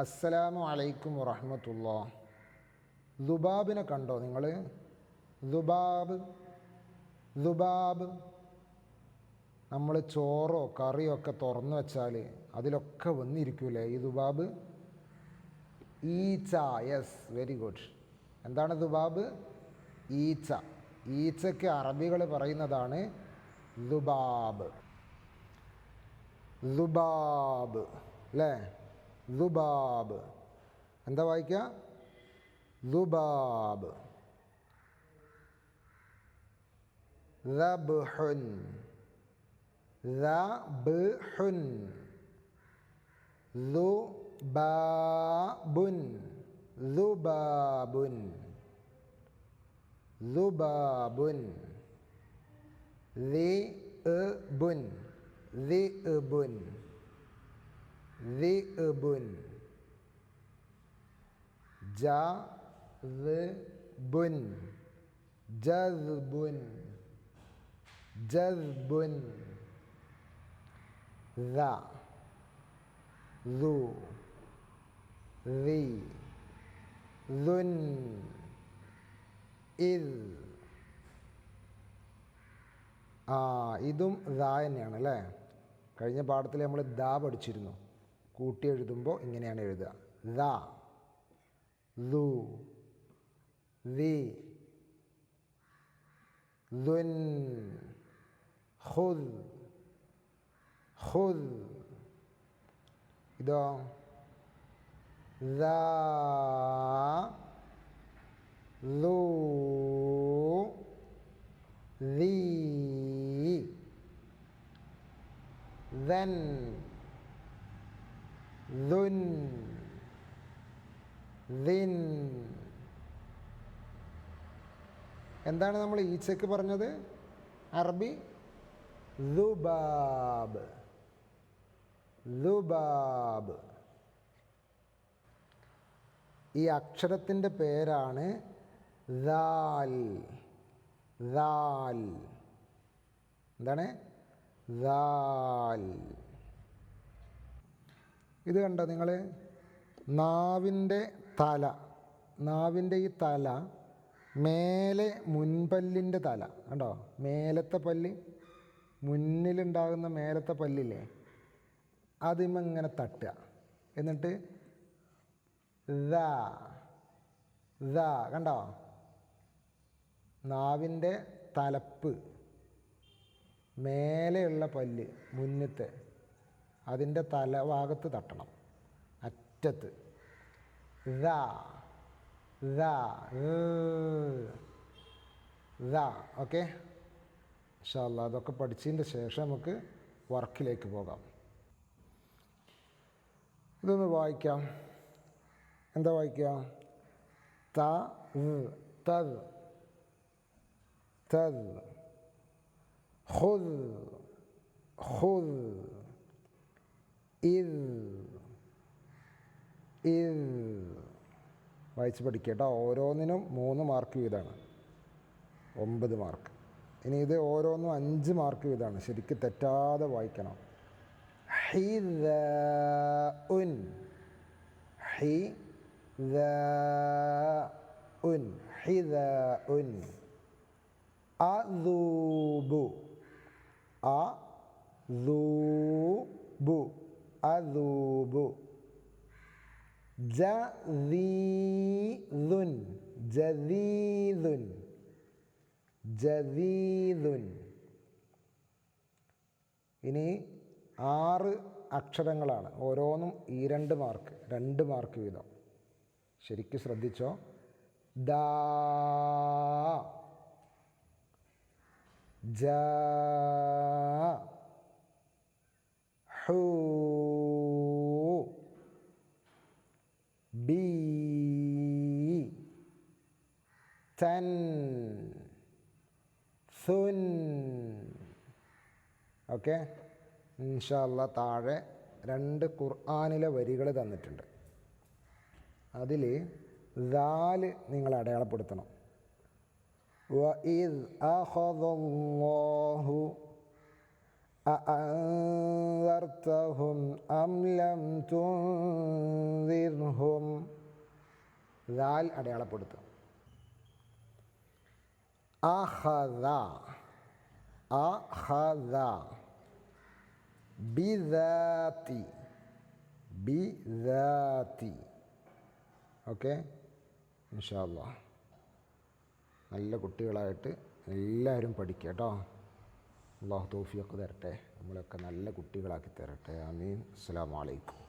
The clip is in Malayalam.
അസ്സലാമു അലൈക്കും വറഹ്മത്തുള്ളാഹ്. ദുബാബിനെ കണ്ടോ നിങ്ങൾ? ദുബാബ് ദുബാബ് നമ്മൾ ചോറോ കറിയോ ഒക്കെ തുറന്നു വെച്ചാൽ അതിലൊക്കെ വന്നിരിക്കൂലേ ഈ ദുബാബ്? ഈച്ച. Yes, very good. എന്താണ് ദുബാബ്? ഈച്ച. ഈച്ചയ്ക്ക് അറബികൾ പറയുന്നതാണ് ദുബാബ്. ദുബാബ് അല്ലേ? ദുബാബ് എന്താ വായിക്കുക? ദുബാബ്. ദബ്ഹുൻ ദബ്ഹുൻ ദുബാബുൻ ദുബാബുൻ ദുബാബുൻ ദിഅ്ബുൻ ദിഅ്ബുൻ ദിഅ്ബുൻ ജദ്ബുൻ ജദ്ബുൻ ജദ്ബുൻ ദ ദു ദി ദുൻ ഇദ്. ഇതും ദ തന്നെയാണ് അല്ലേ? കഴിഞ്ഞ പാഠത്തിൽ നമ്മൾ ദ പഠിച്ചിരുന്നു. കൂട്ടി എഴുതുമ്പോൾ ഇങ്ങനെയാണ് എഴുതുക: ദ ദു ദി ദുൻ ഖുദ് ഖുദ്. ഇതോ ദാ ദു ദി ദൻ ദുൻ ദിൻ. എന്താണ് നമ്മൾ ഈച്ചയ്ക്ക് പറഞ്ഞത്? അറബി ദുബാബ് ദുബാബ്. ഈ അക്ഷരത്തിൻ്റെ പേരാണ് ദാൽ ദാൽ. എന്താണ്? ദാൽ. ഇത് കണ്ടോ നിങ്ങൾ? നാവിൻ്റെ തല, നാവിൻ്റെ ഈ തല മേലെ മുൻപല്ലിൻ്റെ തല കണ്ടോ? മേലത്തെ പല്ല്, മുന്നിലുണ്ടാകുന്ന മേലത്തെ പല്ലില്ലേ, അതിങ്ങനെ തട്ടുക. എന്നിട്ട് ദാ ദാ കണ്ടോ? നാവിൻ്റെ തലപ്പ്, മേലെയുള്ള പല്ല് മുന്നത്തെ, അതിൻ്റെ തലഭാഗത്ത് തട്ടണം, അറ്റത്ത്. ദാ ദാ ദാ. ഓക്കെ, ഇൻഷാ അല്ലാഹ് അതൊക്കെ പഠിച്ചതിൻ്റെ ശേഷം നമുക്ക് വർക്കിലേക്ക് പോകാം. ഇതൊന്ന് വായിക്കാം. എന്താ വായിക്കുക? ത തദ് തദ് ഖുദ് ഖുദ് ഇദ് ഇദ്. വായിച്ച് പഠിക്കട്ടോ. ഓരോന്നിനും 3 മാർക്ക് വീതമാണ്, 9 മാർക്ക്. ഇനി ഇത് ഓരോന്നും 5 മാർക്ക് വീതമാണ്. ശരിക്കും തെറ്റാതെ വായിക്കണം. ഹിദാഉൻ ഹിദാഉൻ ഹിദാഉൻ. അദൂബു അദൂബു അദൂബു. ജദീദുൻ ജദീദുൻ ജദീദുൻ. ഇനി 6 അക്ഷരങ്ങളാണ്. ഓരോന്നും 2 മാർക്ക്, 2 മാർക്ക് വീതം. ശരിക്കും ശ്രദ്ധിച്ചോ. ദാ ജാ ഹൂ ബി തൻ സുൻ. ഓക്കെ, ഇൻഷാ അല്ലാഹ് താഴെ 2 ഖുർആനിലെ വരികൾ തന്നിട്ടുണ്ട്. അതിൽ ദാല് നിങ്ങൾ അടയാളപ്പെടുത്തണം. വഇദ് അഖദല്ലാഹു അഅൻദർതഹും അം ലം തുൻദിർ ഫഅഖിർഹും, ദാൽ അടയാളപ്പെടുത്തുക. അഖദ, അഖദ, ബിദാതി, ബിദാതി. ഓക്കെ, ഇൻഷാ അല്ലാഹ് നല്ല കുട്ടികളായിട്ട് എല്ലാവരും പഠിക്കുക കേട്ടോ. അല്ലാഹു തൗഫീഖ് തരട്ടെ, നമ്മളൊക്കെ നല്ല കുട്ടികളാക്കി തരട്ടെ. ആമീൻ. അസ്സലാമു അലൈക്കും.